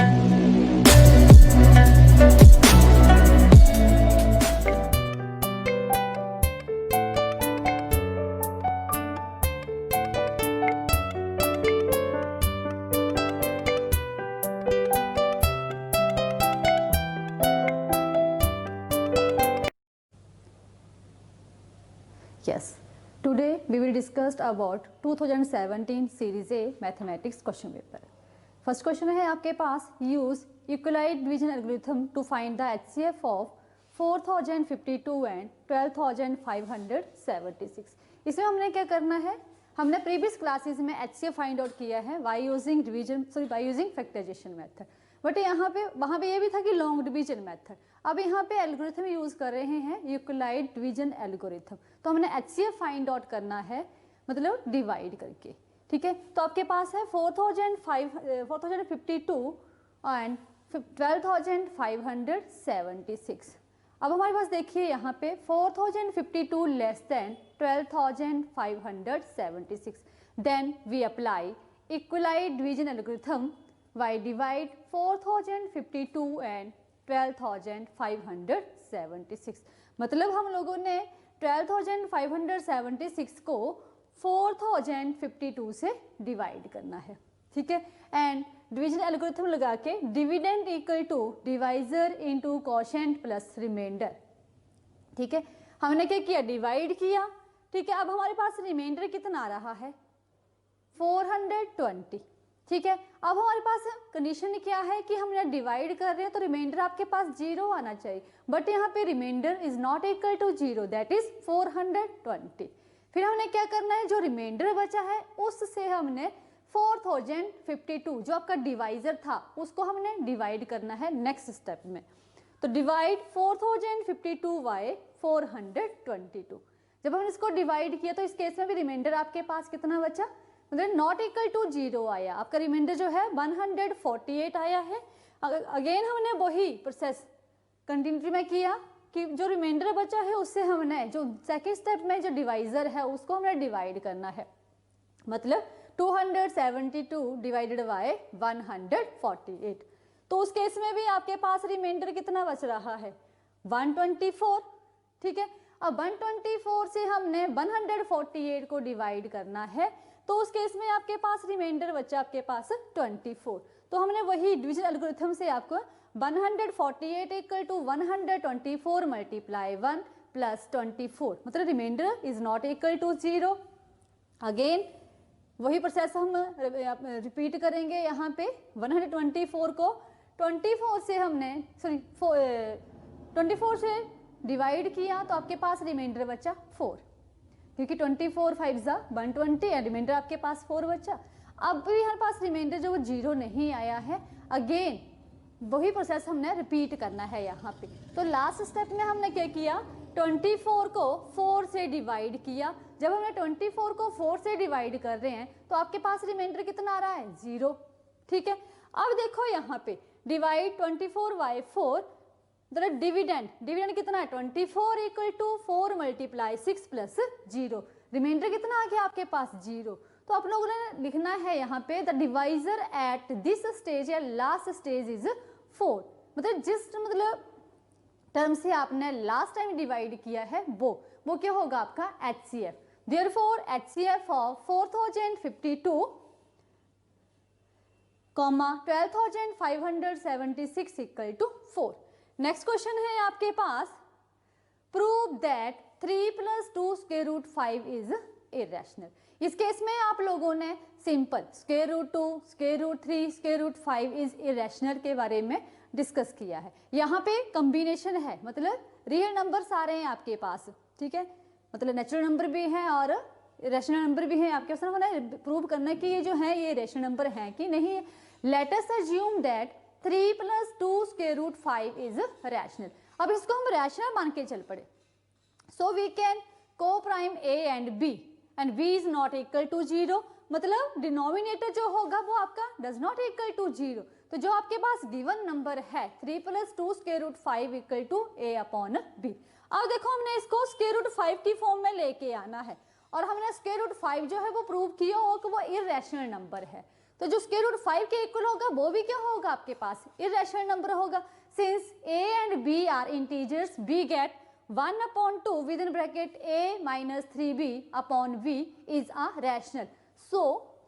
Yes, today we will discuss about 2017 Series A Mathematics question paper. First question है आपके पास, use Euclid division algorithm to find the HCF of 4052 and 12576. इसमें हमने क्या करना है, हमने प्रीवियस क्लासेस में HCF फाइंड आउट किया है by using factorisation method, but यहाँ पे वहाँ पे ये भी था कि लॉन्ग डिवीजन मेथड. अब यहाँ पे एल्गोरिथम यूज कर रहे हैं यूक्लिड डिवीजन एल्गोरिथम. तो हमने HCF फाइंड आउट करना है, मतलब डिवाइड करके. ठीक है, तो आपके पास है 4052 एंड 12576. अब हमारे पास देखिए यहाँ पे 4052 less than 12576, then we apply Euclid's division algorithm y divide 4052 and 12576. मतलब हम लोगों ने 12576 को 4052 से डिवाइड करना है. ठीक है, एंड डिवीजन एल्गोरिथम लगा के dividend equal to divisor into quotient plus remainder. ठीक है, हमने क्या किया, डिवाइड किया. ठीक है, अब हमारे पास रिमाइंडर कितना आ रहा है, 420. ठीक है, अब हमारे पास कंडीशन क्या है कि हमने डिवाइड कर रहे हैं तो रिमाइंडर आपके पास 0 आना चाहिए, बट यहाँ पे remainder is not equal to 0, that is 420. फिर हमने क्या करना है, जो रिमाइंडर बचा है उससे हमने 4052 जो आपका डिवाइजर था उसको हमने डिवाइड करना है नेक्स्ट स्टेप में. तो डिवाइड 4052 बाय 422. जब हमने इसको डिवाइड किया तो इस केस में भी रिमाइंडर आपके पास कितना बचा, मतलब नॉट इक्वल टू 0 आया. आपका रिमाइंडर जो है 148 आया है. अगेन हमने वही प्रोसेस कंटिन्यूटी में किया कि जो रिमाइंडर बचा है उससे हमने जो सेकेंड स्टेप में जो डिवाइजर है उसको हमने डिवाइड करना है. मतलब 272 डिवाइडेड बाय 148. तो उस केस में भी आपके पास रिमाइंडर कितना बच रहा है, 124. ठीक है, अब 124 से हमने 148 को डिवाइड करना है, तो उस केस में आपके पास रिमाइंडर बचा आपके पास 24. तो हमने वही डिवीजन एल्गोरिथम से आपको 148 इक्वल टू 124 मल्टीप्लाई 1 प्लस 24, मतलब remainder is not equal to 0. Again वही प्रोसेस हम रिपीट करेंगे. यहाँ पे 124 को 24 से हमने 24 से डिवाइड किया तो आपके पास रिमाइंडर बचा 4, क्योंकि 24 5 जा 120 एंड रिमाइंडर आपके पास 4 बचा. अब भी हमारे पास रिमाइंडर जो 0 नहीं आया है, अगेन वही प्रोसेस हमने रिपीट करना है यहाँ पे. तो लास्ट स्टेप में हमने क्या किया, 24 को 4 से डिवाइड किया. जब हमने 24 को 4 से डिवाइड कर रहे हैं तो आपके पास रिमाइंडर कितना आ रहा है, 0. ठीक है, अब देखो यहाँ पे डिवाइड 24 बाय 4, डिविडेंड कितना है, 24 equal to 4 multiply 6 plus 0. Remainder कितना आ गया आपके पास, 0. तो आप लोगों ने लिखना है यहाँ पे the divisor at this stage या लास्ट स्टेज इज 4. मतलब जिस टर्म से आपने लास्ट टाइम डिवाइड किया है वो क्या होगा आपका HCF. Therefore HCF of 4052 12576 equal to 4. Next question है आपके पास, prove that 3 + 2 square root 5 is irrational. इस केस में आप लोगों ने simple square root 2 square root 3 square root 5 is irrational के बारे में डिस्कस किया है. यहाँ पे कॉम्बिनेशन है, मतलब रियल नंबर्स आ रहे हैं आपके पास. ठीक है, मतलब नेचुरल नंबर भी हैं और रेशनल नंबर भी हैं आपके पास. हमने प्रूव करना कि ये जो है ये रेशनल नंबर हैं कि नहीं. Let us assume that 3 + 2 square root 5 is rational. अब इसको हम रैशनल मान के चल पड़े. So we can coprime A and B and B is not equal to 0. मतलब डिनोमिनेटर जो होगा वो आपका डज नॉट इक्वल टू 0. तो जो आपके पास गिवन नंबर है 3 + 2 square root 5 equal to A upon B. अब देखो हमने इसको स्क्वायर रूट 5 की फॉर्म में लेके आना है और हमने स्क्वायर रूट 5 जो है वो प्रूव किया हो कि वो इररेशनल नंबर है. तो जो स्क्वायर रूट 5 के इक्वल होगा वो भी क्या होगा आपके पास, इर्रेशनल नंबर होगा। Since a and b are integers, we get 1/2 within bracket a minus 3b upon v is a rational. So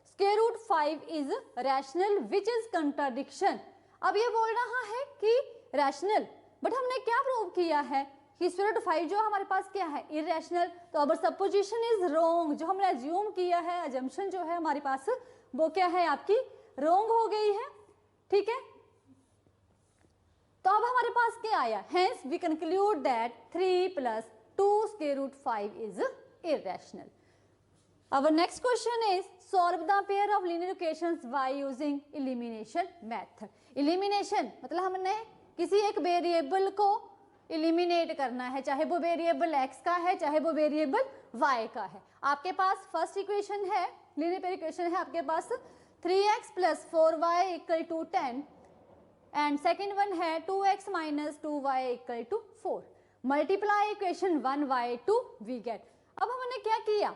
square root 5 is rational which is contradiction. अब ये बोल रहा है कि rational, बट हमने क्या प्रूव किया है कि स्क्वायर रूट 5 जो हमारे पास क्या है, इरेशनल। तो अब सपोजिशन इज रॉन्ग, जो हमने अज्यूम किया है, अजम्पशन जो है हमारे पास वो क्या है आपकी रॉन्ग हो गई है, ठीक है। तो अब हमारे पास क्या आया, hence we conclude that 3 + 2 square root 5 is irrational. Our next question is solve the pair of linear equations by using elimination method. Elimination मतलब हमने किसी एक वेरिएबल को एलिमिनेट करना है, चाहे वो वेरिएबल x का है चाहे वो वेरिएबल y का है। आपके पास फर्स्ट इक्वेशन है, लीनियर पेयर इक्वेशन है आपके पास 3x + 4y = 10 and second one है 2x - 2y = 4। Multiply equation 1y2 we get. अब हमने क्या किया,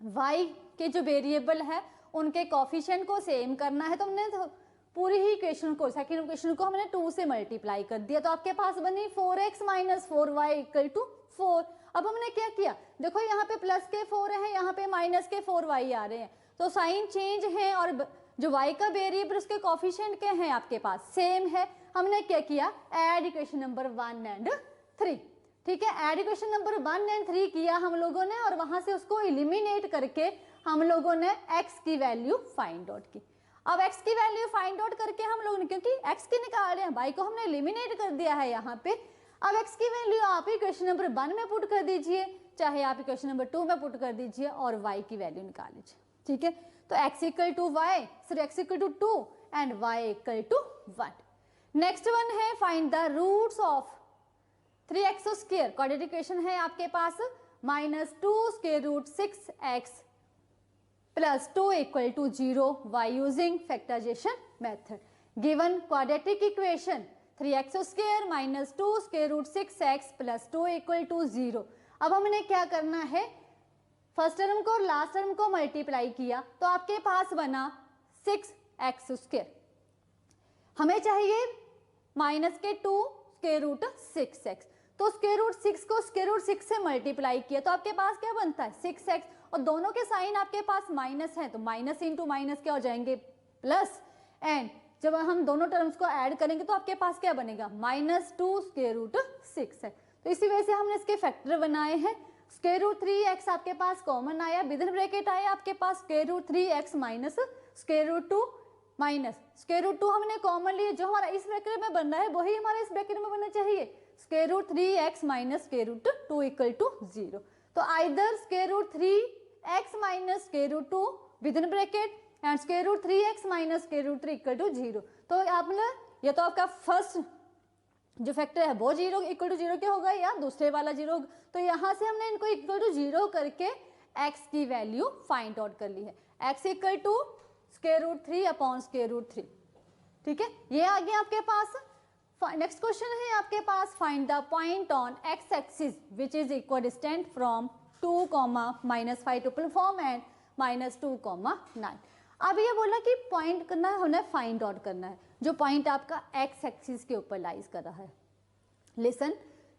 y के जो वेरिएबल है उनके कोफिशिएंट को सेम करना है, तो हमने पूरी ही इक्वेशन को, सेकंड इक्वेशन को हमने 2 से मल्टीप्लाई कर दिया, तो आपके पास बनी 4x - 4y = 4। अब हमने क्या किया, देखो यहाँ पे प्लस के 4 है, यहाँ पे माइनस के 4y आ रहे हैं, तो साइन चेंज है और जो y का वेरिएबल उसके कोफिशिएंट क्या है आपके पास सेम है। हमने क्या किया, ऐड इक्वेशन नंबर 1 एंड 3, ठीक है। ऐड इक्वेशन नंबर 1 एंड 3 किया हम लोगों ने और वहां से उसको एलिमिनेट करके हम लोगों ने x की वैल्यू फाइंड आउट की। अब x की वैल्यू फाइंड आउट करके हम लोगों ने, क्योंकि x की निकाल रहे हैं, y को हमने एलिमिनेट कर दिया है यहाँ पे, अब x की वैल्यू आप इक्वेशन नंबर 1 में पुट कर दीजिए, चाहे आप इक्वेशन नंबर 2 में पुट कर दीजिए और y की वैल्यू निकाल लीजिए, ठीक है। तो x = y, sorry x = 2 and y = 1। Next one है find the roots of 3x² quadratic equation है आपके पास -2 square root 6x + 2 = 0 by using factorization method. Given quadratic equation 3x² - 2 square root 6x + 2 = 0। अब हमने क्या करना है, फर्स्ट टर्म को और लास्ट टर्म को मल्टीप्लाई किया तो आपके पास बना 6x²। हमें चाहिए -2 स्क्वायर रूट 6x, तो स्क्वायर रूट 6 को स्क्वायर रूट 6 से मल्टीप्लाई किया तो आपके पास क्या बनता है 6x, और दोनों के साइन आपके पास माइनस है तो माइनस इंटू माइनस क्या हो जाएंगे प्लस, एंड जब हम दोनों टर्म्स को ऐड करेंगे तो आपके पास क्या बनेगा -2 स्क्वायर रूट 6 है। तो इसी वजह से हमने इसके फैक्टर बनाए हैं। स्क्वायर रूट 3x आपके पास कॉमन आया, विदिन ब्रैकेट आया आपके पास square root 3x minus square root 2 minus square root 2 हमने कॉमन लिए, जो हमारा इस ब्रैकेट में बन रहा है वही हमारा इस ब्रैकेट में बनना चाहिए, square root 3x minus square root 2 = 0। तो either square root 3x minus square root 2 within bracket and square root 3x minus square root 3 = 0। तो आपने या तो आपका फर्स्ट जो फैक्टर है वो 0 = 0 क्या होगा, या दूसरे वाला 0, तो यहाँ से हमने इनको =0 करके x की वैल्यू फाइंड आउट कर ली है, x = square root 3 upon square root 3, ठीक है। ये आ गया आपके पास। नेक्स्ट क्वेश्चन है आपके पास find the point on x axis which is equidistant from 2, -5 triple form and -2, 9। अब ये बोला कि पॉइंट करना है, हमें फाइंड आउट करना है जो पॉइंट आपका x एक्सिस के ऊपर लाइज कर रहा है। लिसन,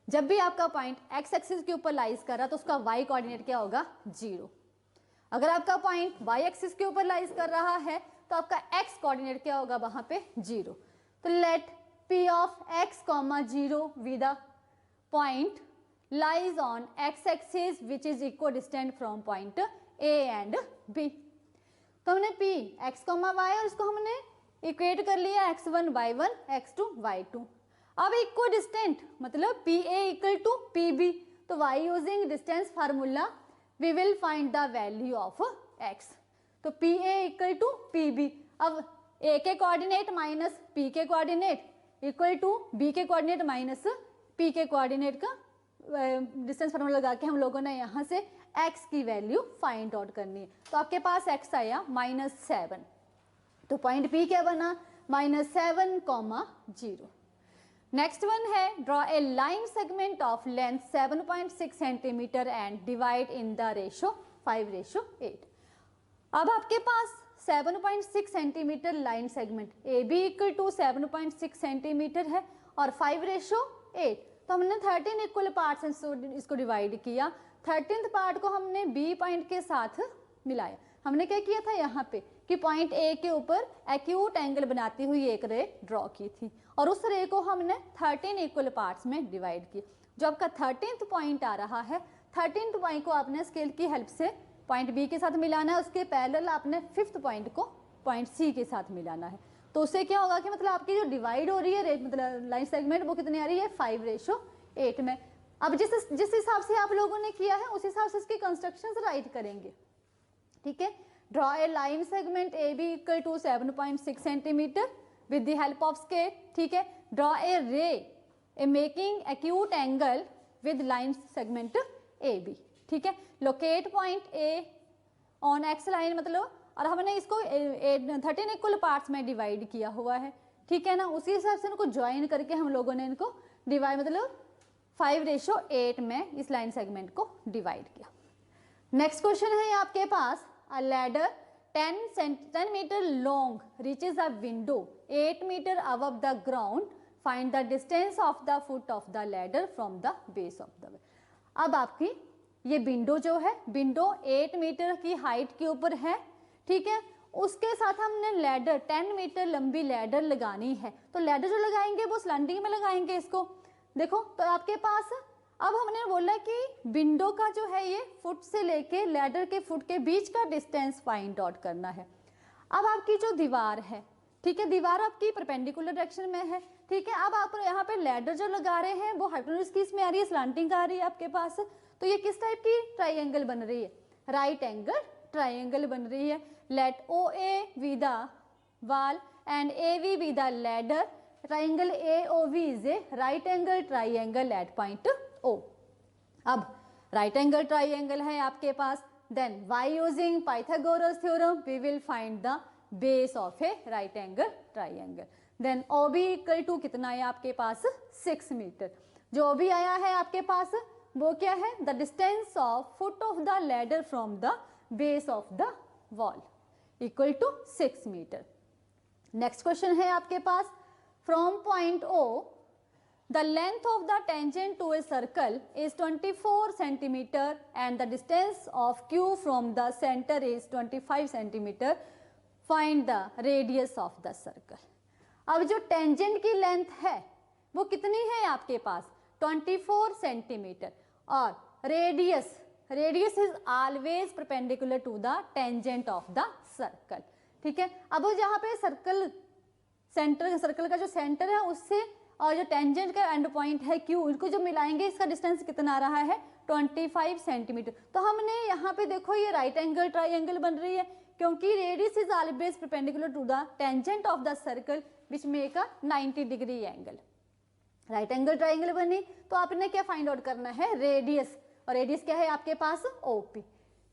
जब भी आपका पॉइंट x एक्सिस के ऊपर लाइज कर रहा है तो उसका y कोऑर्डिनेट क्या होगा 0। अगर आपका पॉइंट y एक्सिस के ऊपर लाइज कर रहा है तो आपका x कोऑर्डिनेट क्या होगा वहां पे 0। तो let p of x, 0 with the point lies on x axis which is equidistant from point A and B। तो हमने p x, y और इसको हमने इक्वेट कर लिया x1 y1 x2 y2। अब इक्विडिस्टेंट मतलब PA = PB, तो y using distance formula we will find the value of x। तो PA = PB, अब A के कोऑर्डिनेट माइनस P के कोऑर्डिनेट इक्वल टू B के कोऑर्डिनेट माइनस P के coordinate का डिस्टेंस फार्मूला लगा के हम लोगों ने यहाँ से x की वैल्यू फाइंड आउट करनी है। तो आपके पास x आया -7, तो पॉइंट P क्या बना -7, 0। नेक्स्ट वन है draw a line segment of length 7.6 centimetre and divide in the ratio 5:8। अब आपके पास 7.6 centimetre line segment A B equal to 7.6 centimetre है और 5:8, तो हमने 13 इक्वल पार्ट्स इसको डिवाइड किया। 13th पार्ट को हमने बी पॉइंट के साथ मिलाया। हमने क्या किया था यहाँ पे कि पॉइंट ए के ऊपर एक्यूट एंगल बनाती हुई एक रे ड्रॉ की थी और उस रे को हमने 13 इक्वल पार्ट्स में डिवाइड किया। जो आपका 13th पॉइंट आ रहा है, 13th पॉइंट को आपने स्केल की हेल्प से पॉइंट बी के साथ मिलाना है, उसके पैरेलल आपने 5th पॉइंट को पॉइंट सी के साथ मिलाना है। तो उससे क्या होगा कि मतलब आपकी जो डिवाइड हो रही है मतलब लाइन सेगमेंट वो कितनी आ रही है 5:8 में। अब जिस हिसाब से आप लोगों ने किया है उस हिसाब से इसकी कंस्ट्रक्शंस राइट करेंगे। ठीक है, draw a line segment A B equal to 7.6 centimetre with the help of scale. ठीक है, draw a ray A making acute angle with line segment A B. ठीक है, locate point A on X line मतलब, और हमने इसको 13 equal parts में divide किया हुआ है। ठीक है ना, उसी हिसाब से इनको ज्वाइन करके हम लोगों ने इनको डिवाइड मतलब 5:8 में इस लाइन सेगमेंट को डिवाइड किया। नेक्स्ट क्वेश्चन है आपके पास, a ladder 10 metre long reaches a window 8 metre above the ground, find the distance of the foot of the ladder from the base of the. अब आपकी ये विंडो जो है, विंडो 8 मीटर की हाइट के ऊपर है। ठीक है, उसके साथ हमने लैडर 10 मीटर लंबी लैडर लगानी है। तो लैडर जो लगाएंगे वो स्लैंडिंग में लगाएंगे इसको। देखो तो आपके पास अब हमने बोला कि विंडो का जो है ये फुट से लेके लैडर के फुट के बीच का डिस्टेंस फाइंड आउट करना है। अब आपकी जो दीवार है, ठीक है, दीवार आपकी परपेंडिकुलर डायरेक्शन में है। ठीक है, अब आप यहाँ पे लैडर जो लगा रहे हैं वो हाइपोटेन्यूज की इसमें आ रही है, स्लांटिंग आ रही है आपके पास। तो ये किस टाइप की ट्राइंगल बन रही है, राइट एंगल ट्राइंगल बन रही है। Let O A B the wall and A V B the ladder, triangle A O V is a right angle triangle at point O. अब राइट एंगल ट्राइंगल है आपके पास, then by using Pythagoras theorem we will find the base of a right angle triangle. Then O B equal to कितना है आपके पास 6 metre. जो O B आया है आपके पास वो क्या है, the distance of foot of the ladder from the base of the wall equal to 6 metre. Next question है आपके पास, from point O the length of the tangent to a circle is 24 centimeter and the distance of q from the center is 25 centimeter, find the radius of the circle। अब जो tangent की length है वो कितनी है आपके पास 24 centimetre और radius is always perpendicular to the tangent of the circle. ठीक है, अब जहाँ पे सर्कल का जो सेंटर है उससे और जो टेंजेंट का एंड पॉइंट है Q, इनको जो मिलाएंगे इसका डिस्टेंस कितना आ रहा है 25 सेंटीमीटर। तो हमने यहाँ पे देखो ये राइट एंगल ट्राइंगल बन रही है क्योंकि radius is always perpendicular to the tangent of the circle which make a 90 degree angle. Right angle triangle बनी तो आपने क्या फाइंड आउट करना है रेडियस, और रेडियस क्या है आपके पास OP।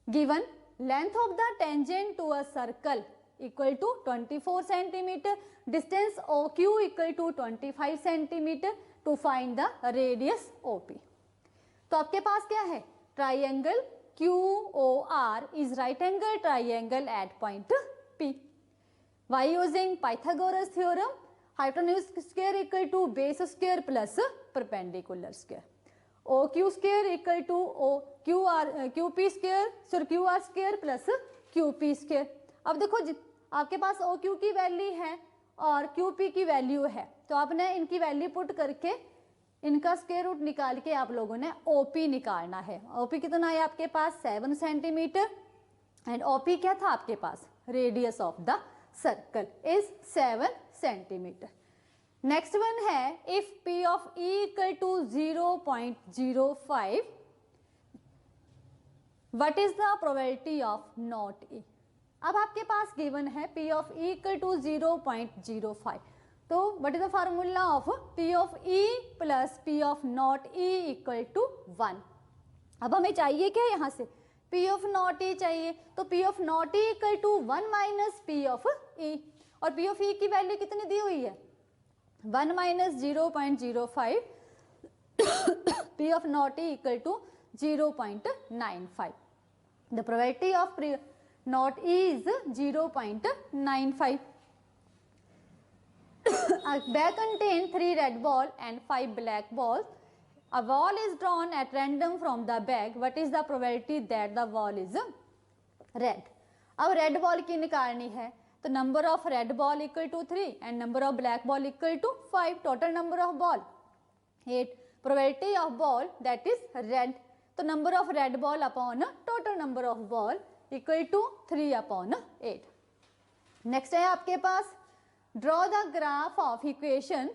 Given length of the tangent to a circle equal to 24 centimeter, distance OQ equal to 25 centimeter, to find the radius OP। तो आपके पास क्या है, triangle QOR is right angle triangle at point P। By using Pythagoras theorem, hypotenuse square equal to base square plus perpendicular square। OQ square equal to QP square, sorry QR square plus QP square। अब देखो आपके पास OQ की value है और QP की value है, तो आपने इनकी वैल्यू पुट करके इनका स्क्वायर रूट निकाल के आप लोगों ने OP निकालना है। OP कितना है आपके पास 7 सेंटीमीटर एंड OP क्या था आपके पास, radius of the circle is 7 centimetre. Next one है, if P of E equal to 0.05 what is the probability of not E। अब आपके पास गिवन है P of E equal to 0.05, तो what is the formula of P of E plus P of not E equal to 1। अब हमें चाहिए क्या यहाँ से P ऑफ नॉट E चाहिए, तो P of not E equal to 1 minus P of E, और P ऑफ E की वैल्यू कितनी दी हुई है 1 minus 0.05, P of not E equal to 0.95। The probability of not E is 0.95. A bag contains 3 red balls and 5 black balls. A ball is drawn at random from the bag. What is the probability that the ball is red? अब red ball की निकालनी है, तो number of red ball equal to 3 and number of black ball equal to 5. Total number of ball 8. Probability of ball that is red, तो number of red ball upon total number of ball equal to 3/8. Next है आपके पास draw the graph of equation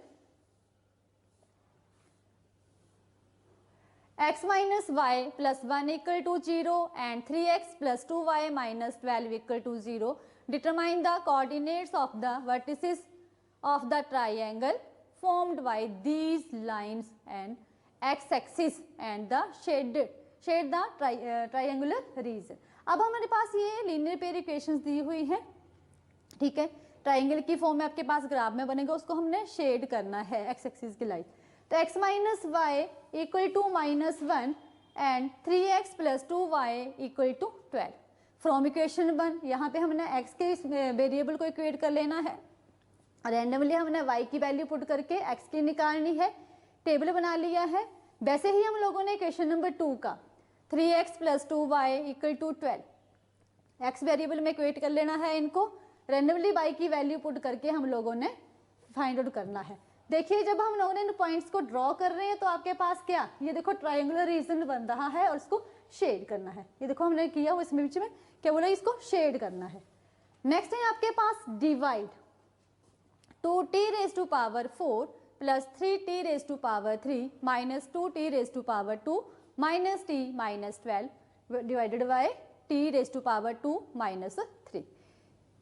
x minus y plus 1 equal to 0 and 3x plus 2y minus 12 equal to 0. Determine the coordinates of the vertices of the triangle formed by these lines and x-axis and the shade the triangular region. अब हमारे पास ये linear pair equations दी हुई हैं, ठीक है, triangle की form में आपके पास ग्राफ में बनेगा, उसको हमने शेड करना है एक्स एक्सिस की लाइन. तो x minus y equal to -1 and 3x plus 2y equal to 12. From equation 1 यहाँ पे हमने x के वेरिएबल को इक्वेट कर लेना है, रैंडमली हमने y की वैल्यू पुट करके x की निकालनी है, टेबल बना लिया है. वैसे ही हम लोगों ने इक्वेशन नंबर 2 का 3x plus 2y equal to 12 x variable में इक्वेट कर लेना है, इनको रैंडमली y की वैल्यू पुट करके हम लोगों ने फाइंड आउट करना है. देखिए जब हम लोगों ने इन पॉइंट्स को ड्रॉ कर रहे हैं तो आपके पास क्या, ये देखो ट्रायंगुलर रीजन बन रहा है और इसको शेड करना है. ये देखो हमने किया वो इसमें बीच में क्या बोला, इसको शेड करना है. नेक्स्ट है आपके पास divide 2t⁴ plus 3t⁴ minus 2t⁴ minus t minus 12 divided by t⁴ minus 3.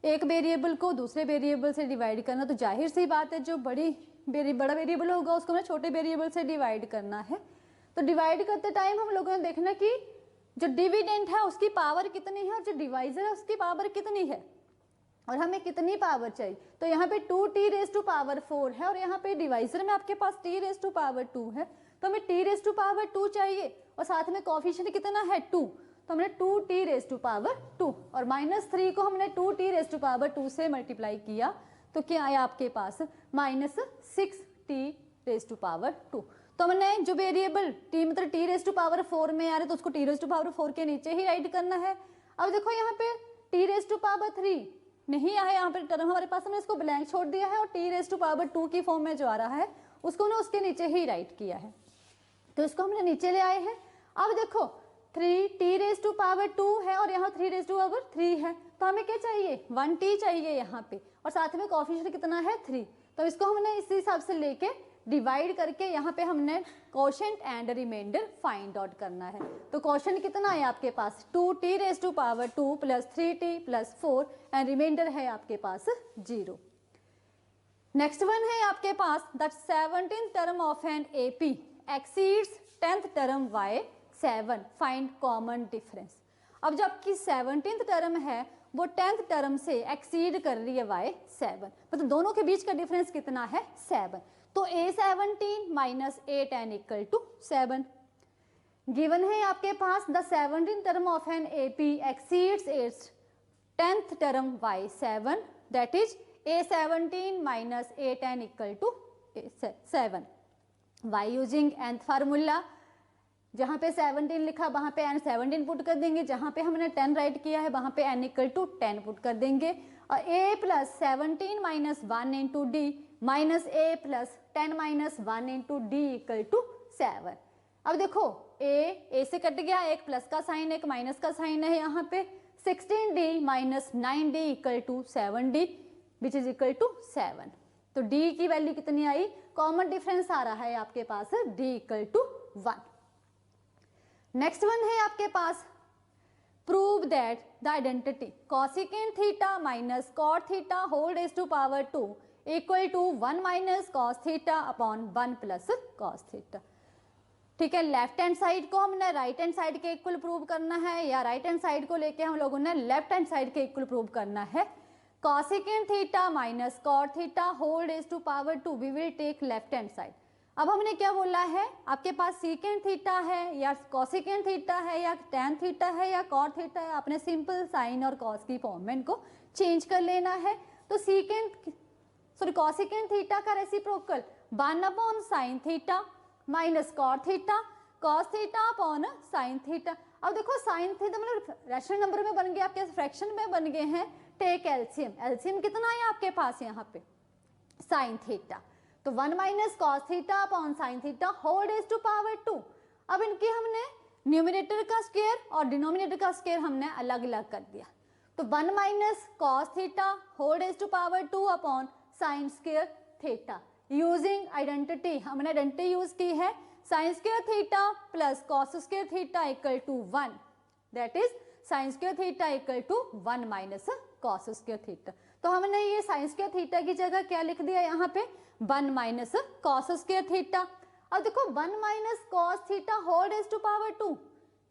एक वेरिएबल को दूसरे वेरिएबल से डिवाइड करना, तो जाहिर सी बात है जो बड़ा वेरिएबल होगा उसको हमें छोटे वेरिएबल से डिवाइड करना है. तो डिवाइड करते टाइम हम लोगों ने देखना कि जो डिविडेंट है उसकी पावर कितनी है और जो डिवाइजर है उसकी पावर कितनी है और हमें कितनी पावर चाहिए. तो यहाँ पे 2t⁴ है और यहाँ पे डिवाइजर में आपके पास t⁴ है, तो हमें t⁴ चाहिए और साथ में कोफिशिएंट कितना है 2, तो हमने 2t⁴ और -3 को हमने 2t⁴ से मल्टीप्लाई किया, तो क्या आया आपके पास -6t⁴. तो हमने जो वेरिएबल t मतलब t⁴ में आ रहे तो उसको t⁴ के नीचे ही राइट करना है. अब देखो यहाँ पे t⁴ नहीं आया, यहाँ पे टर्म हमारे पास, हमने इसको ब्लैंक छोड़ दिया है और t⁴ की फॉर्म में जो आ रहा है उसको हमने उसके नीचे ही राइट किया है, तो इसको हमने नीचे ले आए हैं. अब देखो 3t⁴ है और यहाँ 3⁴ है, तो हमें क्या चाहिए 1t चाहिए यहाँ पे और साथ में कोफिशिएंट कितना है 3, तो इसको हमने इस हिसाब से लेके डिवाइड करके यहाँ पे हमने quotient and remainder find out करना है. तो कोशेंट कितना है आपके पास 2t⁴ plus 3t plus 4 and remainder है आपके पास 0. नेक्स्ट वन है आपके पास the 17th term of an AP exceeds 10th term by 7, find common difference. अब जब कि 17th टर्म है वो 10th टर्म से एक्सीड कर रही है बाय 7, मतलब दोनों के बीच का डिफरेंस कितना है 7, तो A17 minus A10 equal to 7. Given है आपके पास the 17th term of an AP exceeds its 10th term by 7, that is A17 minus A10 equal to 7. By using nth formula, जहाँ पे 17 लिखा वहाँ पे n 17 पुट कर देंगे, जहाँ पे हमने 10 राइट किया है वहाँ पे n इक्वल टू 10 पुट कर देंगे और a plus 17 minus 1 into d minus a plus 10 minus 1 into d equal to 7. अब देखो a से कट गया, एक प्लस का साइन एक माइनस का साइन है यहाँ पे, 16d minus 9d equal to 7d which is equal to 7. तो d की वैल्यू कितनी आई, कॉमन डिफरेंस आ रहा है आपके पास d equal to 1. Next one है आपके पास prove that the identity cosecant theta minus cot theta whole raise to power 2 equal to 1 minus cos theta upon 1 plus cos theta. ठीक है, लेफ्ट हैंड साइड को हमने राइट हैंड साइड के equal prove करना है या राइट हैंड साइड को लेके हम लोगों ने लेफ्ट हैंड साइड के इक्वल प्रूव करना है. Cosecant theta minus cot theta whole raise to power 2 we will take left hand side. अब हमने क्या बोला है, आपके पास सीकेंट थीटा है या कॉसिकेंट थीटा है या टैन थीटा है या कॉट थीटा है, आपने सिंपल साइन और कॉस की फॉर्म में इनको चेंज कर लेना है। तो कॉसिकेंट थीटा का reciprocal 1 sine theta minus cot theta cos theta upon sine theta. अब देखो साइन थीटा मतलब रैशनल नंबर में बन गया, आपके फ्रैक्शन में बन गए हैं। टेक एलसीएम, एलसीएम कितना है आपके पास यहाँ पे साइन थीटा, तो 1 minus cos theta upon sine theta whole raise to power 2। अब इनकी हमने न्यूमरेटर का स्क्वायर और डिनोमिनेटर का स्क्वायर हमने अलग अलग कर दिया, तो 1 minus cos theta whole raise to power 2 upon sine square theta. Using identity, हमने आइडेंटिटी यूज की है, sine square theta plus cos square theta equal to 1, that is sine square theta equal to 1 minus cos square theta. तो हमने ये sign square theta की जगह क्या लिख दिया यहाँ पे 1 माइनस कॉस स्क्वायर थीटा। अब देखो 1 minus cos theta whole raise to power 2,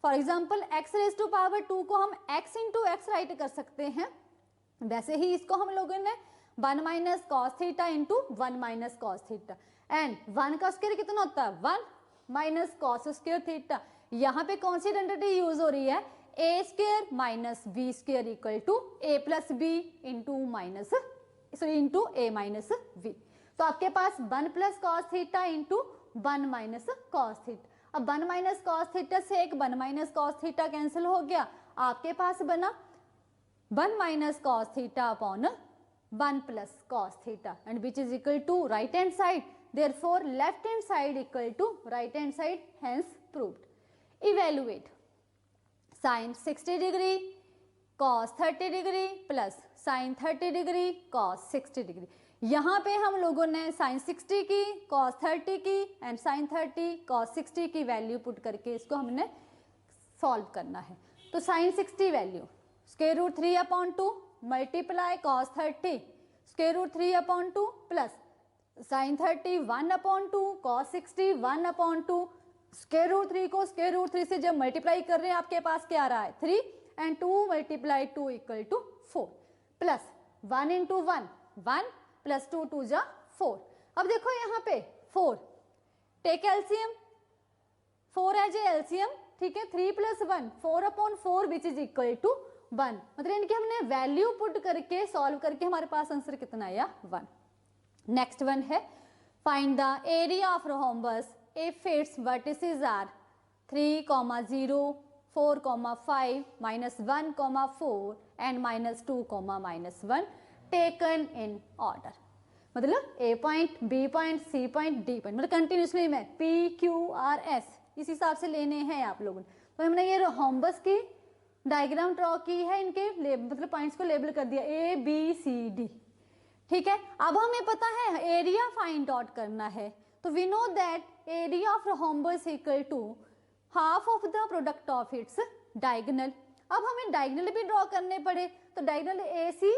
for example x raise to power 2 को हम x इंटू एक्स राइट कर सकते हैं, वैसे ही इसको हम लोगों ने 1 minus cos theta into 1 minus cos theta, and 1 का स्क्वायर कितना होता है 1 माइनस कॉस स्क्वायर थीटा। यहाँ पे कौन सी आइडेंटिटी यूज हो रही है, A square minus B square equal to A plus B into into A minus B. तो आपके पास 1 plus cos theta into 1 minus cos theta. अब 1 माइनस कॉस थीटा से एक 1 माइनस कॉस थीटा कैंसिल हो गया, आपके पास बना 1 minus cos theta upon 1 plus cos theta, and which is equal to right hand side, therefore left hand side equal to right hand side, hence proved. Evaluate sin 60 degree cos 30 degree plus sin 30 degree cos 60 degree। यहाँ पे हम लोगों ने sin 60 की cos 30 की and sin 30 cos 60 की value put करके इसको हमने सॉल्व करना है। तो sin 60 value square root 3/2 multiply cos 30 square root 3/2 plus sine 30 1/2 cos 60 1/2, square root 3 को स्क्वायर रूट 3 से जब मल्टीप्लाई कर रहे हैं आपके पास क्या आ रहा है 3, and 2 multiply 2 equal to 4 plus 1 into 1 1 plus 2 2 जा 4। अब देखो यहाँ पे 4 take LCM, 4 as a LCM, ठीक है, 3 plus 1 4/4 which is equal to 1, मतलब इनकी हमने वैल्यू पुट करके सॉल्व करके हमारे पास आंसर कितना आया 1। नेक्स्ट वन है find the area of rhombus if its vertices are 3, 0, 4, 5, -1, 4 and -2, -1 taken in order. मतलब A point, B point, C point, D point, मतलब कंटिन्यूसली में P, Q, R, S इस हिसाब से लेने हैं आप लोगों ने। तो हमने ये रोम्बस की डायग्राम ड्रॉ की है, इनके मतलब पॉइंट्स को लेबल कर दिया A, B, C, D, ठीक है। अब हमें पता है एरिया फाइंड आउट करना है, तो we know that area of rhombus equal to half of the product of its diagonal. अब हमें डायगोनल भी ड्रॉ करने पड़े, तो डायगोनल AC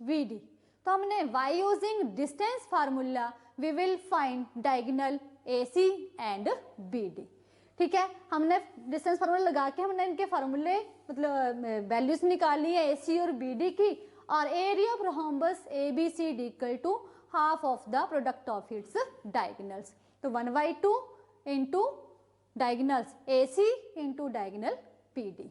VD, तो हमने y using distance formula we will find diagonal AC and BD, ठीक है। हमने डिस्टेंस फार्मूला लगा के हमने इनके फार्मूले मतलब वैल्यूज निकाली है AC और BD की, और area of rhombus ABCD equal to half of the product of its diagonals, तो 1/2 into diagonals AC into diagonal PD,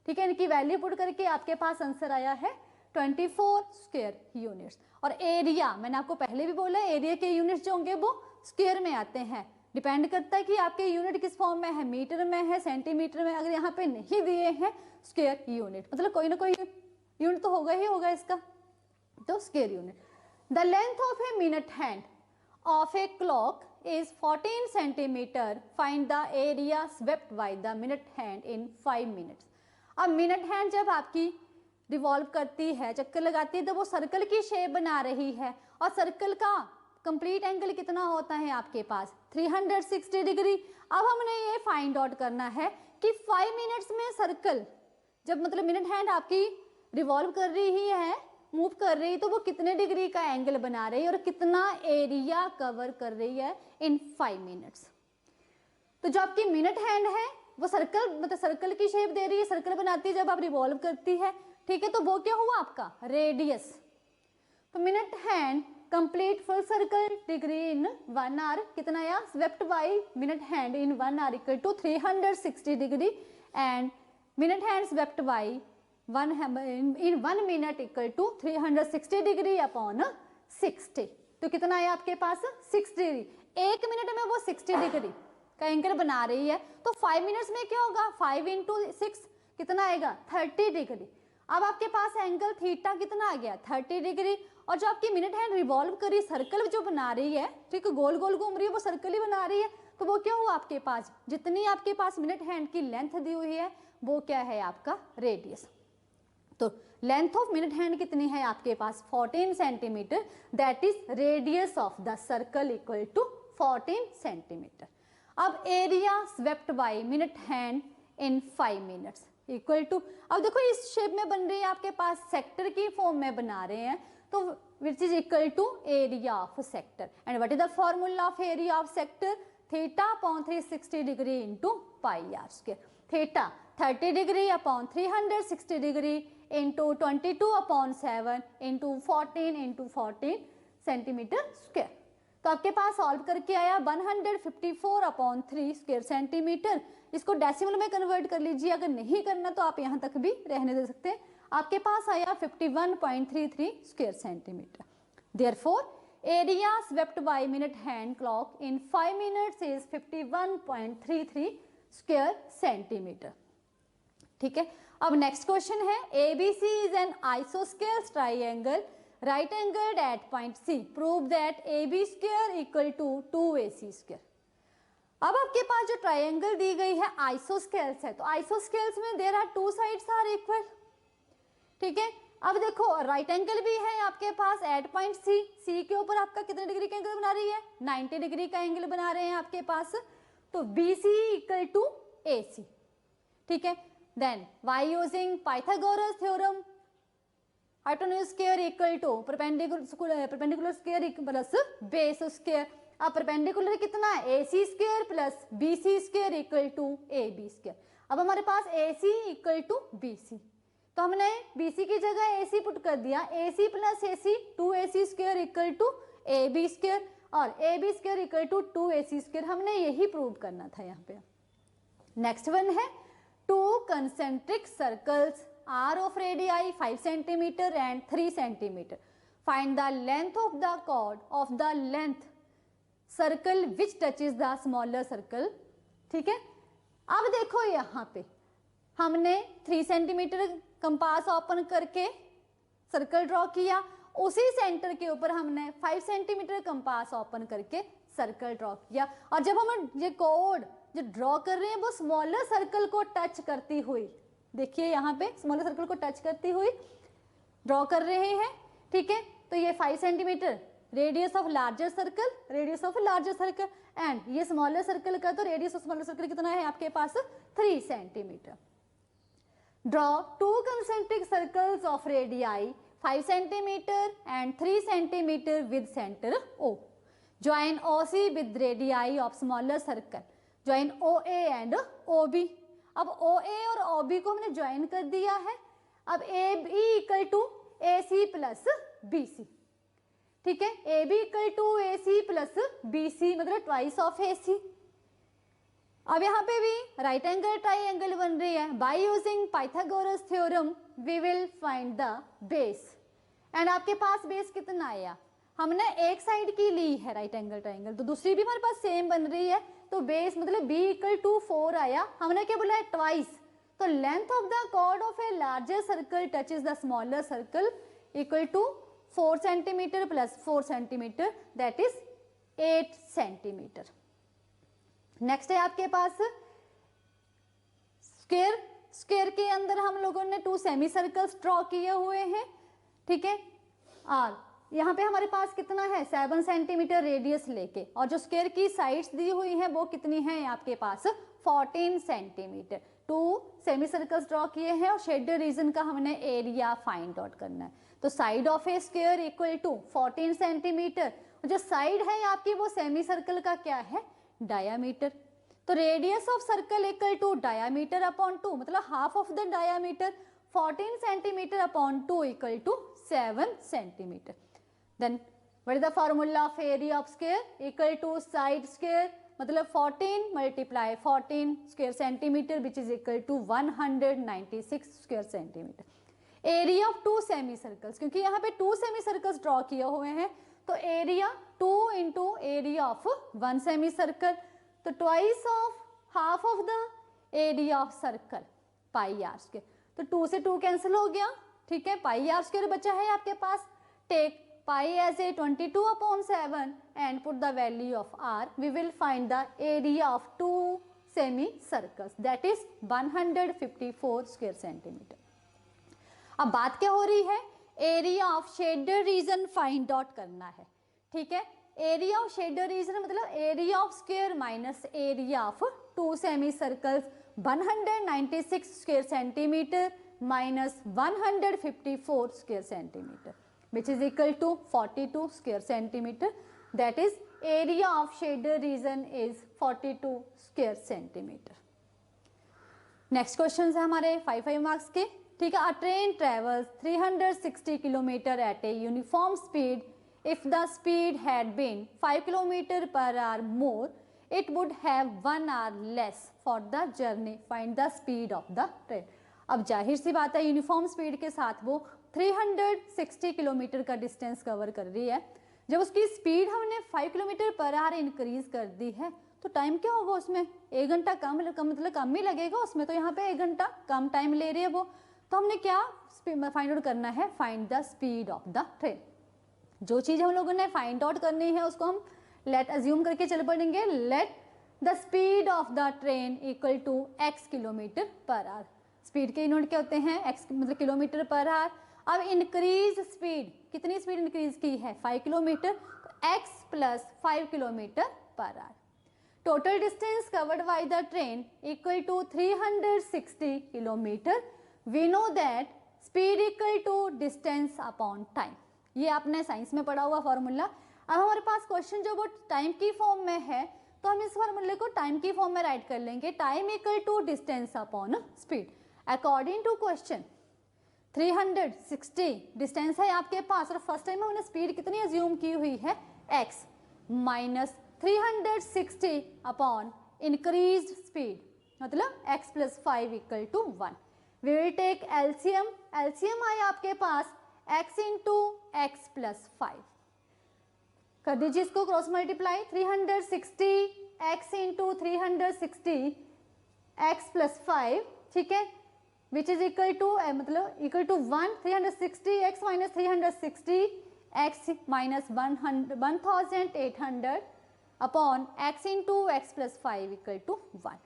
ठीक है। इनकी वैल्यू पुट करके आपके पास आंसर आया है 24 स्क्वायर यूनिट्स। और एरिया मैंने आपको पहले भी बोला एरिया के यूनिट्स जो होंगे वो स्क्वायर में आते हैं, डिपेंड करता है कि आपके यूनिट किस फॉर्म में है, मीटर में है, सेंटीमीटर में, अगर यहाँ पे नहीं दिए हैं स्क्वायर यूनिट मतलब कोई ना कोई यूनिट तो होगा ही होगा इसका, तो square unit. The length of a minute hand of a clock is 14 centimetre, find the area swept by the minute hand in 5 minutes. अब मिनट हैंड जब आपकी रिवॉल्व करती है, चक्कर लगाती है, तो वो सर्कल की शेप बना रही है, और सर्कल का कंप्लीट एंगल कितना होता है आपके पास 360 डिग्री। अब हमने ये फाइंड आउट करना है कि 5 मिनट्स में सर्कल जब मतलब मिनट हैंड आपकी रिवॉल्व कर रही है, मूव कर रही है, तो वो कितने डिग्री का एंगल बना रही है और कितना एरिया कवर कर रही है इन 5 मिनट्स। तो जो आपकी मिनट हैंड है वो सर्कल मतलब सर्कल की शेप दे रही है, सर्कल बनाती है जब आप रिवॉल्व करती है, ठीक है। तो वो क्या हुआ आपका रेडियस। तो minute hand complete full circle degree in 1 hour कितना आया, swept by minute hand in 1 hour equal to 360 degree and minute hand swept by in 1 minute equal to 360 degree upon 60। तो कितना आया आपके पास 6 डिग्री, 1 मिनट में वो 60 degree का angle बना रही है। तो 5 मिनट्स में क्या होगा, 5 इंटू 6 कितना आएगा 30 डिग्री। अब आपके पास एंगल थीटा कितना आ गया 30 डिग्री, और जो आपकी मिनट हैंड रिवॉल्व करी सर्कल जो बना रही है, ठीक है, गोल गोल घूम रही है, वो सर्कल ही बना रही है। तो वो क्या हुआ आपके पास, जितनी आपके पास मिनट हैंड की लेंथ दी हुई है वो क्या है आपका रेडियस। तो लेंथ ऑफ मिनट हैंड कितनी है आपके पास 14 centimetre, that is radius of the circle equal to 14 centimetre. अब area swept by minute hand in 5 minutes equal to, अब देखो इस शेप में बन रही है आपके पास, सेक्टर की फॉर्म में बना रहे हैं, तो which is equal to area of sector. And what is the formula of area of sector, theta upon 360 degree into pi r square. Theta 30 degree upon 360 degree into 22 upon 7 into 14 centimeter square. तो आपके पास solve करके आया 154 upon 3 square centimeter. इसको decimal में convert कर लीजिए, अगर नहीं करना तो आप यहाँ तक भी रहने दे सकते हैं। आपके पास आया 51.33 square centimetre. Therefore area swept by minute hand clock in 5 minutes is 51.33 square centimetre. ठीक है, अब नेक्स्ट क्वेश्चन है, ABC is an isosceles triangle right angled at point C, prove that AB square equal to 2AC square. अब आपके पास जो triangle दी गई है isosceles है, तो आइसोस्केल्स में there are 2 sides are equal. ठीक है, अब देखो राइट एंगल भी है आपके पास एट पॉइंट C के ऊपर आपका कितने डिग्री का एंगल बना रही है 90 डिग्री का एंगल बना रहे हैं आपके पास, तो BC इक्वल टू AC। ठीक है, then by using Pythagoras theorem hypotenuse square equal to perpendicular square plus base square. अब परपेंडिकुलर कितना है AC square plus BC square equal to AB square. अब हमारे पास AC इक्वल टू BC, तो हमने BC की जगह AC पुट कर दिया, AC plus AC 2AC square equal to AB square और AB square equal to 2AC square. हमने यही प्रूव करना था यहाँ पे। नेक्स्ट वन है, 2 concentric circles are of radii 5 centimeter and 3 centimeter. Find the length of the chord of the length circle which touches the smaller circle. ठीक है, अब देखो यहाँ पे हमने 3 सेंटीमीटर कंपास ओपन करके सर्कल ड्रॉ किया, उसी सेंटर के ऊपर हमने 5 सेंटीमीटर कंपास ओपन करके सर्कल ड्रॉ किया, और जब हम ये कोड जो ड्रॉ कर रहे हैं वो स्मॉलर सर्कल को टच करती हुई, देखिए यहाँ पे स्मॉलर सर्कल को टच करती हुई ड्रॉ कर रहे हैं। ठीक है, तो ये 5 centimetre radius of larger circle and ये स्मॉलर सर्कल का, तो रेडियस ऑफ स्मॉलर सर्कल कितना है आपके पास 3 centimetre. Draw 2 concentric circles of radii 5 centimeter and 3 centimeter with center O. Join OC with radii of smaller circle. Join OA and OB. अब OA और OB को हमने join कर दिया है। अब AB equal to AC plus BC। ठीक है, AB equal to AC plus BC मतलब ट्वाइस ऑफ AC। अब यहाँ पे भी राइट एंगल ट्राइंगल बन रही है, by using Pythagoras theorem we will find the base. And आपके पास बेस कितना आया, हमने एक साइड की ली है राइट एंगल ट्राइंगल, तो दूसरी भी हमारे पास सेम बन रही है, तो बेस मतलब B इक्वल टू 4 आया। हमने क्या बोला है ट्वाइस, तो length of the chord of a larger circle touches the smaller circle equal to 4 centimeter plus 4 centimeter that is 8 centimeter. Next है आपके पास स्क्वायर के अंदर हम लोगों ने 2 सेमी सर्कल्स ड्रॉ किए हुए हैं। ठीक है, और यहाँ पे हमारे पास कितना है 7 सेंटीमीटर रेडियस लेके, और जो स्क्वायर की साइड्स दी हुई हैं वो कितनी है आपके पास 14 सेंटीमीटर। 2 सेमी सर्कल्स ड्रॉ किए हैं और शेडेड रीजन का हमने एरिया फाइंड आउट करना है। तो side of a square equal to 14 centimeter, जो साइड है आपकी वो सेमी सर्कल का क्या है डायामीटर। तो radius of circle equal to diameter upon 2 मतलब half of the diameter, 14 centimeter upon 2 equal to 7 centimeter. Then what is the formula of area of square equal to side square, मतलब 14 multiply 14 square centimeter which is equal to 196 square centimeter. Area of 2 semi circles, क्योंकि यहाँ पे 2 semi circles draw किए हुए हैं तो area 2 into area of 1 semi circle, तो twice of half of the area of circle pi r square, तो 2 से 2 कैंसिल हो गया, ठीक है, पाई आर स्क्वायर बचा है आपके पास। Take pi as a 22/7 and put the value of r, we will find the area of 2 semi circles, that is 154 square centimeter। अब बात क्या हो रही है, area of shaded region find out करना है, ठीक है। एरिया ऑफ शेडेड रीजन मतलब area of square minus area of 2 semi circles, 196 square centimetre minus 154 square centimetre which is equal to 42 square centimeter, that is area of shaded region is 42 square centimeter। Next question है हमारे 5 marks के, ठीक है। A train travels 360 kilometer at a uniform speed, if the speed had been 5 kilometer per hour more it would have 1 hour less for the journey, find the speed of the train. अब जाहिर सी बात है uniform speed के साथ वो 360 kilometre का distance cover कर रही है, जब उसकी स्पीड हमने 5 किलोमीटर पर आवर इंक्रीज कर दी है तो टाइम क्या होगा उसमें, 1 घंटा कम मतलब कम ही लगेगा उसमें, तो यहाँ पे 1 घंटा कम टाइम ले रही है वो, तो हमने क्या फाइंड आउट करना है, find the speed of the train. जो चीज़ हम लोगों ने फाइंड आउट करनी है उसको हम लेट अज्यूम करके चल पड़ेंगे, let the speed of the train equal to x kilometer per hour. Speed के यूनिट क्या होते हैं, x मतलब किलोमीटर पर आवर। अब इंक्रीज स्पीड, कितनी स्पीड इंक्रीज की है, 5 किलोमीटर, तो x plus 5 kilometer per hour. Total distance covered by the train equal to 360 kilometer. We know that speed equal to distance upon time, ये आपने science में पढ़ा हुआ फॉर्मूला। अब हमारे पास क्वेश्चन जो वो टाइम की फॉर्म में है तो हम इस फॉर्मूले को टाइम की फॉर्म में राइट कर लेंगे, time equal to distance upon speed. According to question 360 distance है आपके पास और फर्स्ट टाइम हमने स्पीड कितनी अज्यूम की हुई है, x minus 360 upon increased speed, मतलब x plus 5 equal to 1। We will take LCM, LCM आया आपके पास x इंटू एक्स प्लस 5, कर दीजिए इसको cross multiply, 360 x into 360 x plus 5, ठीक है, विच इज इक्वल टू मतलब equal to 1, 360 x minus 360 x minus 1800 upon x into x plus 5 equal to 1।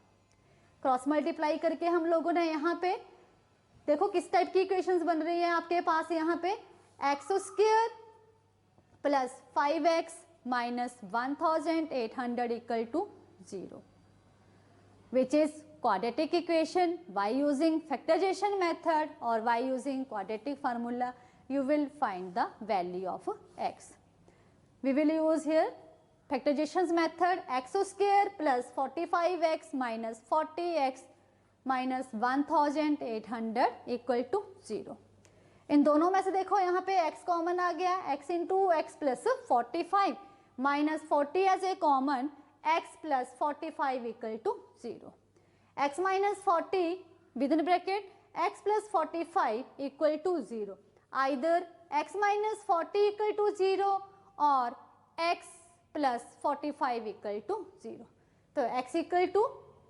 Cross multiply करके हम लोगों ने यहाँ पे देखो किस टाइप की इक्वेशंस बन रही है आपके पास, यहाँ पे x square plus 5x minus 1800 equal to 0, which is quadratic equation by using factorization method or by using quadratic formula you will find the value of x. We will use here factorization method, x square plus 45x minus 40x minus 1800 equal to 0। इन दोनों में से देखो यहाँ पे x common आ गया, x into x plus 45 minus 40 as a common, x plus 45 equal to 0। x minus 40 with in bracket x plus 45 equal to 0, either x minus 40 equal to 0 और x plus 45 equal to 0। तो x equal to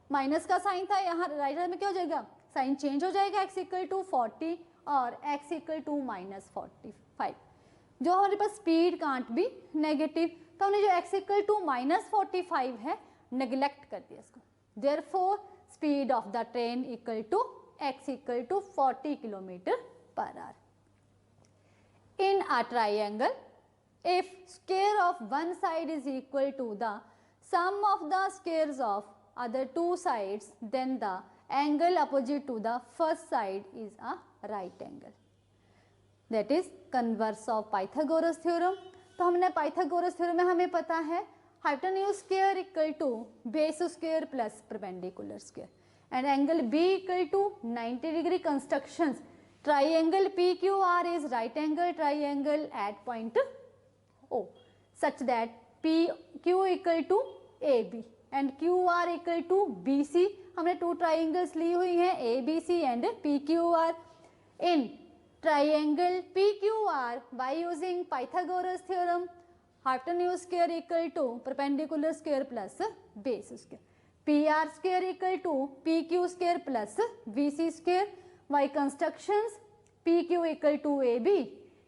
minus का sign था, यहाँ right hand में क्या हो जाएगा, sign change हो जाएगा, x इक्वल टू 40 और x इक्वल टू माइनस 45। जो हमारे पास स्पीड कांट भी नेगेटिव, तो हमने जो x इक्वल टू माइनस 45 है नेग्लेक्ट कर दिया इसको, therefore speed of the train equal to x equal to 40 kilometer per hour। In a triangle, if square of one side is equal to the sum of the squares of other two sides, then the angle opposite to the first side is a right angle, that is converse of Pythagoras theorem। तो हमने Pythagoras theorem में हमें पता है hypotenuse square equal to base square plus perpendicular square and angle B equal to 90 degree constructions. Triangle P Q R is right angle triangle at point O such that PQ equal to AB and QR equal to BC। हमने two triangles ली हुई हैं ABC and PQR। In triangle PQR by using Pythagoras theorem hypotenuse square equal to perpendicular square plus base square, PR square equal to PQ square plus BC square by constructions PQ equal to AB।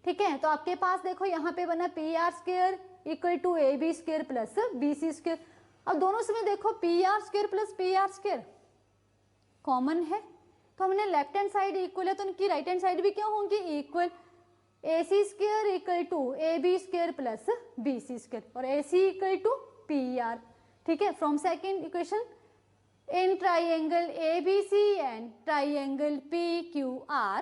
ठीक है, तो आपके पास देखो यहाँ पे बना PR square equal to AB square plus BC square. अब दोनों से में देखो PR square plus PR square common है, तो हमने लेफ्ट हैंड साइड इक्वल है तो उनकी राइट हैंड साइड भी क्या होंगी equal. AC square equal to AB square plus BC square और AC इक्वल टू PR। ठीक है, from second equation in triangle ABC and triangle PQR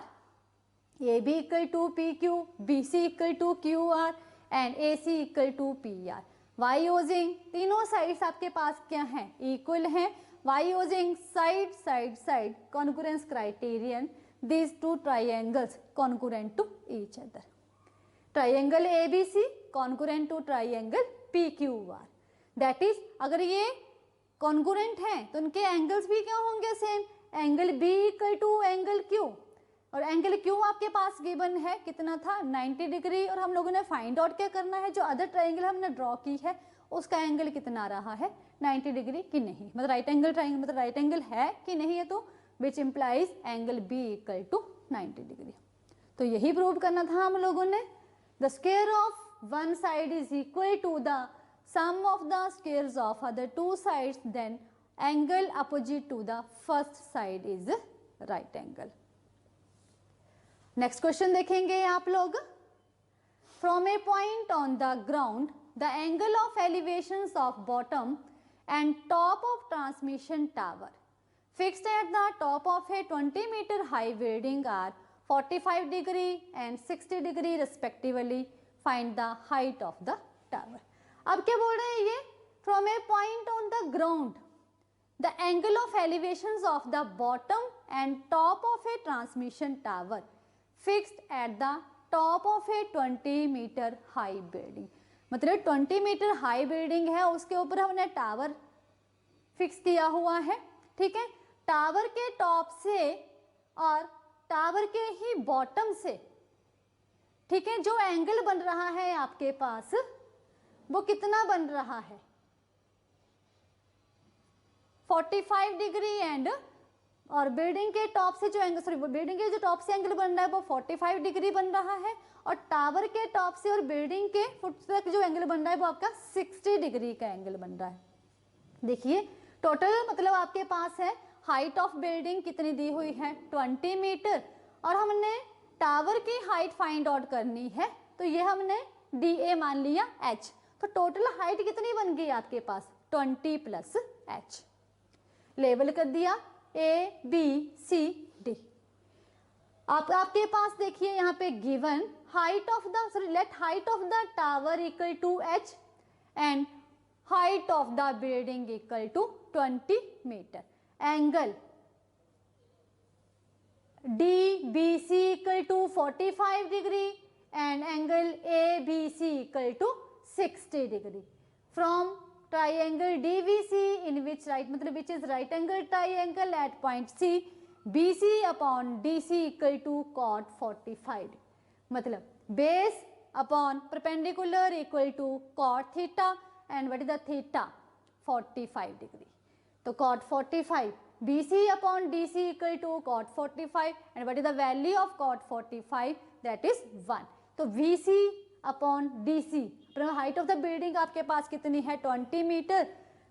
AB equal to PQ, BC equal to QR and AC equal to PR। By using तीनों sides आपके पास क्या हैं equal हैं। By using side side side congruence criterion these two triangles congruent to each other. Triangle ABC congruent to triangle PQR. That is अगर ये congruent हैं तो उनके एंगल्स भी क्या होंगे same, angle B equal to angle Q और angle Q आपके पास गिवन है कितना था 90 डिग्री और हम लोगों ने फाइंड आउट क्या करना है, जो अदर ट्राइंगल हमने ड्रॉ की है उसका एंगल कितना रहा है 90 डिग्री कि नहीं, मतलब राइट एंगल ट्राइंगल मतलब राइट एंगल है कि नहीं है, तो which implies angle B equal to 90 degree। तो यही प्रूव करना था हम लोगों ने। The square of one side is equal to the sum of the squares of other two sides, then angle opposite to the first side is right angle। Next question देखेंगे आप लोग। From a point on the ground, the angle of elevations of bottom and top of transmission tower fixed at the top of a 20-meter high building are 45 degree and 60 degree respectively. Find the height of the tower। अब क्या बोल रहे हैं ये, from a point on the ground the angle of elevations of the bottom and top of a transmission tower fixed at the top of a 20-meter high building। मतलब 20 metre high building है उसके ऊपर हमने tower fix किया हुआ है। ठीक है, टावर के टॉप से और टावर के ही बॉटम से, ठीक है, जो एंगल बन रहा है आपके पास वो कितना बन रहा है 45 डिग्री एंड, और बिल्डिंग के टॉप से जो एंगल बिल्डिंग के जो टॉप से एंगल बन रहा है वो 45 डिग्री बन रहा है और टावर के टॉप से और बिल्डिंग के फुट तक जो एंगल बन रहा है वो आपका 60 डिग्री का एंगल बन रहा है। देखिए टोटल मतलब आपके पास है हाइट ऑफ बिल्डिंग कितनी दी हुई है 20 मीटर और हमने टावर की हाइट फाइंड आउट करनी है, तो ये हमने DA मान लिया H, तो टोटल हाइट कितनी बन गई आपके पास 20 प्लस H। लेवल कर दिया ABCD। आपके पास देखिए यहाँ पे given height of the let height of the tower equal to H and height of the building equal to 20 meter. Angle DBC equal to 45 degree and angle ABC equal to 60 degree from triangle DVC in which right मतलब which is right angle triangle at point C, BC upon DC equal to cot 45। मतलब base upon perpendicular equal to cot theta and what is the theta 45 degree। तो cot 45 BC upon DC equal to cot 45 and what is the value of cot 45 that is 1। तो VC upon DC height of the building आपके पास कितनी है 20 meter,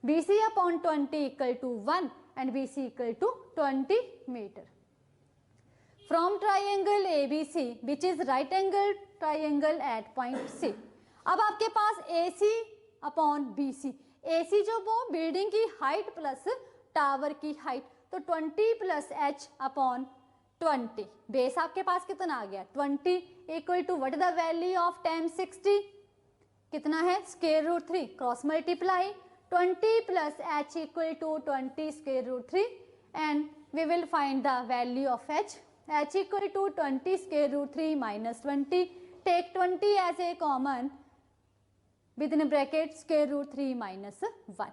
BC upon 20 equal to 1 and BC equal to 20 meter. From triangle ABC which is right angle triangle at point C। अब आपके पास AC upon BC, AC जो वो building की हाइट प्लस टावर की हाइट, तो 20 प्लस H अपॉन 20, बेस आपके पास कितना आ गया 20 equal to what is the value of 10 60 कितना है square root 3 cross multiply 20 plus H equal to 20 square root 3 and we will find the value of H equal to 20 square root 3 minus 20, take 20 as a common with in bracket square root 3 minus 1।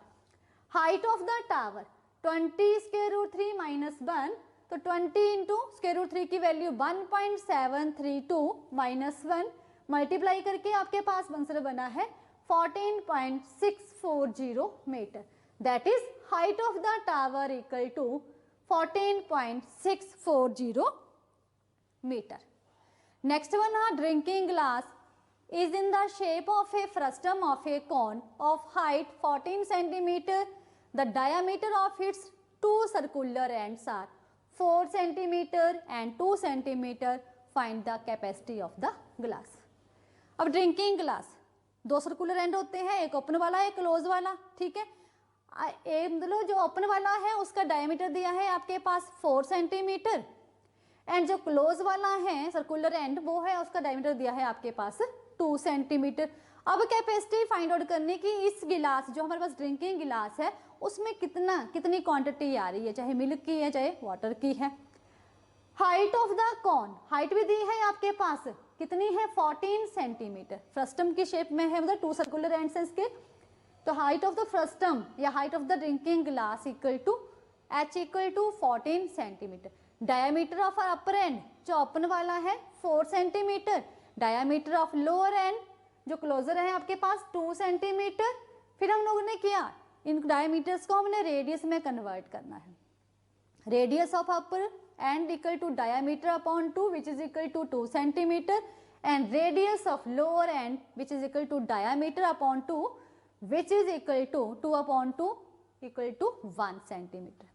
Height of the tower 20 square root 3 minus 1, तो 20 into square root 3 की value 1.732 minus 1 multiply करके आपके पास answer बना है 14.640 metre. That is height of the tower equal to 14.640 metre. Next one है drinking glass is in the shape of a frustum of a cone of height 14 centimeter. The diameter of its two circular ends are 4 centimeter and 2 centimeter. Find the capacity of the glass. अब drinking glass, दो circular and होते हैं, एक open वाला एक close वाला, ठीक है। मतलब जो ओपन वाला है उसका डायमीटर दिया है आपके पास 4 सेंटीमीटर एंड जो क्लोज वाला है सर्कुलर एंड वो है उसका डायमीटर दिया है आपके पास 2 सेंटीमीटर। अब कैपेसिटी फाइंड आउट करने की, इस गिलास जो हमारे पास ड्रिंकिंग गिलास है उसमें कितनी क्वांटिटी आ रही है, चाहे मिल्क की है चाहे वाटर की है। Height of the cone, height भी दी है आपके पास, कितनी है 14 सेंटीमीटर, फ्रस्टम की शेप में है, मतलब 2 सर्कुलर एंड्स हैं इसके। तो हाइट ऑफ द फ्रस्टम या height of the drinking glass equal to h equal to 14 centimeter. Diameter of upper end जो ओपन वाला है 4 centimeter, diameter of lower end जो क्लोजर है आपके पास 2 सेंटीमीटर। फिर हम लोगों ने किया इन डायमीटर्स को हमने रेडियस में कन्वर्ट करना है। Radius of upper end equal to diameter upon 2 which is equal to 2 centimeter and radius of lower end which is equal to diameter upon 2 which is equal to 2 upon 2 equal to 1 centimeter.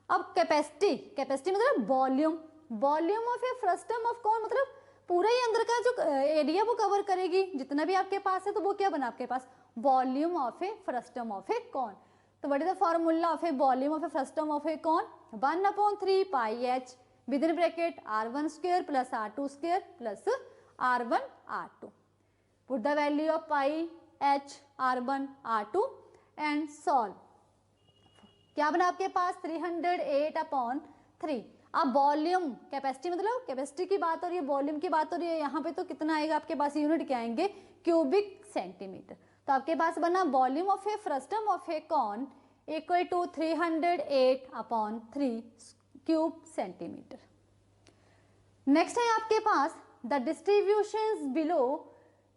अब capacity मतलब volume of a frustum of cone, मतलब पूरा ही अंदर का जो area वो cover करेगी जितना भी आपके पास है, तो वो क्या बना आपके पास volume of a frustum of a cone. तो what is the formula of a volume of a frustum of a cone, 1/3 pi h with in bracket r1 square plus r2 square plus r1 r2। Put the value of pi h r1 r2 and solve. क्या बना आपके पास 308/3। अब volume capacity मतलब capacity की बात हो रही है, वॉल्यूम की बात हो रही है, यहाँ पे तो कितना आएगा आपके पास, यूनिट क्या आएंगे क्यूबिक सेंटीमीटर। तो आपके पास बना volume of a frustum of a cone equal to 308/3 cube centimetre. Next है आपके पास the distributions below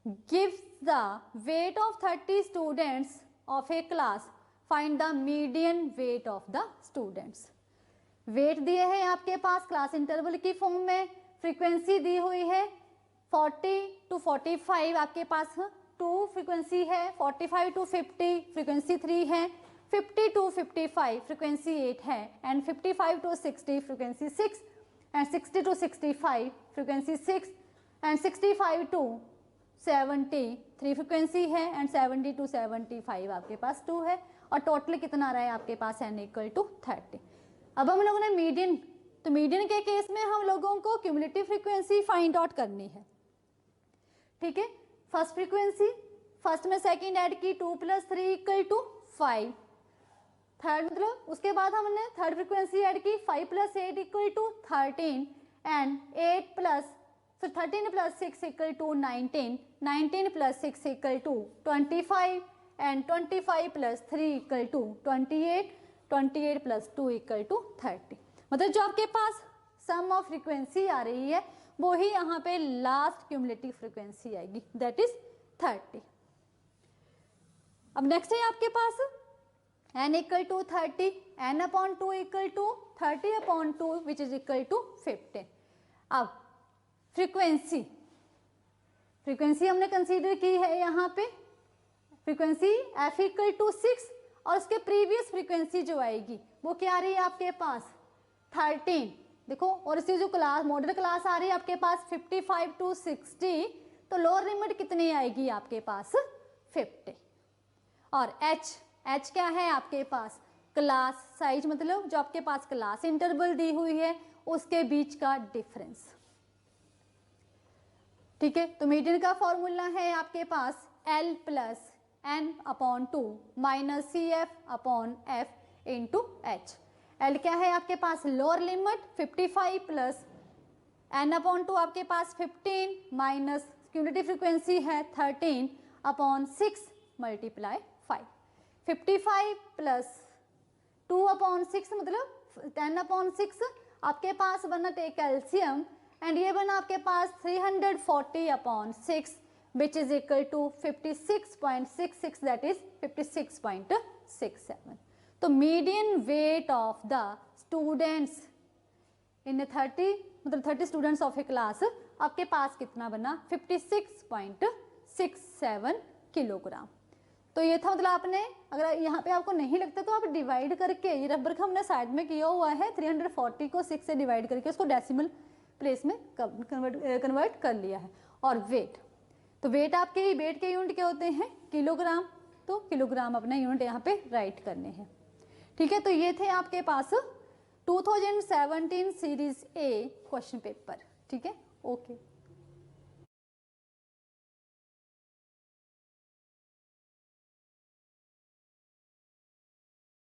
gives the weight of 30 students of a class, find the median weight of the students. Weight दिए हैं आपके पास class interval की form में, frequency दी हुई है 40 to 45 आपके पास 2 फ्रीक्वेंसी है, 45 to 50 फ्रीक्वेंसी 3 है, 50 to 55 फ्रीक्वेंसी 8 है and 55 to 60 frequency 6 and 60 to 65 frequency 6 and 65 to 70 3 frequency है एंड 70 to 75 आपके पास 2 है और टोटल कितना आ रहा है आपके पास n इक्वल टू 30। अब हम लोगों ने मीडियन, तो मीडियन के केस में हम लोगों को क्यूमुलेटिव फ्रीक्वेंसी फाइंड आउट करनी है, ठीक है। फर्स्ट फ्रीक्वेंसी, फर्स्ट में सेकंड ऐड की 2 + 3 इक्वल टू 5, थर्ड मतलब उसके बाद हमने थर्ड फ्रीक्वेंसी ऐड की 5 + 8 इक्वल टू 13 एंड 8 + फिर 13 + 6 equal to 19, 19 + 6 equal to 25 and 25 + 3 equal to 28, 28 + 2 equal to 30। मतलब जो आपके पास सम ऑफ फ्रीक्वेंसी आ रही है वो ही यहाँ पे लास्ट क्यूमुलेटिव फ्रीक्वेंसी आएगी, दैट इज 30। अब नेक्स्ट है आपके पास n equal to 30, n/2 equal to 30/2 which is equal to 50। अब फ्रीक्वेंसी हमने कंसीडर की है यहाँ पे, फ्रीक्वेंसी f इक्वल टू 6 और उसके प्रीवियस फ्रीक्वेंसी जो आएगी वो क्या आ रही है आपके पास 13, देखो। और इसकी जो क्लास मॉडल क्लास आ रही है आपके पास 55 to 60, तो लोअर लिमिट कितनी आएगी आपके पास 50। और h क्या है आपके पास क्लास साइज, मतलब जो आपके पास क्लास इंटरवल दी हुई है उसके बीच का डिफरेंस, ठीक है। तो मीडियन का फॉर्मूला है आपके पास L + n/2 - CF/f × h। L क्या है आपके पास लोअर लिमिट 55 + n/2 आपके पास 15 माइनस क्यूमुलेटिव फ्रीक्वेंसी है 13/6 मल्टीप्लाई 5, 55 प्लस 2/6 मतलब 10/6, आपके पास बना टेक एलसीएम एंड ये बना आपके पास 340/6 which is equal to 56.66, that is 56.67. तो median weight of the students in 30 मतलब 30 स्टूडेंट्स ऑफ ए क्लास आपके पास कितना बना 56.67 किलोग्राम. तो ये था मतलब आपने अगर यहाँ पे आपको नहीं लगता तो आप डिवाइड करके, ये रबर का हमने साइड में किया हुआ है, 340 को 6 से डिवाइड करके उसको डेसिमल प्लेस में कन्वर्ट कर लिया है. और वेट, तो वेट आपके वेट के यूनिट क्या होते हैं किलोग्राम, तो किलोग्राम अपने यूनिट यहाँ पे राइट करने हैं. ठीक है, तो ये थे आपके पास 2017 सीरीज ए क्वेश्चन पेपर. ठीक है, ओके.